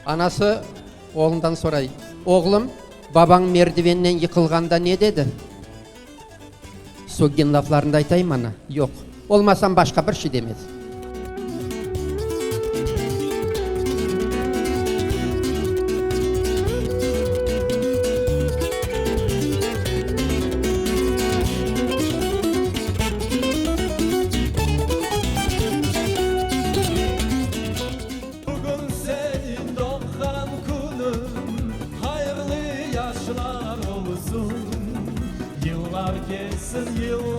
Anası oğlundan soray. Oğlum, baban merdivenden yıkılganda ne dedi? Soggen laflarında aytayım ana. Yok. Olmasam başka bir şey demez. Bugün senin doğan günün, hayırlı yaşlar olsun. Yıllar geçsin, yıllar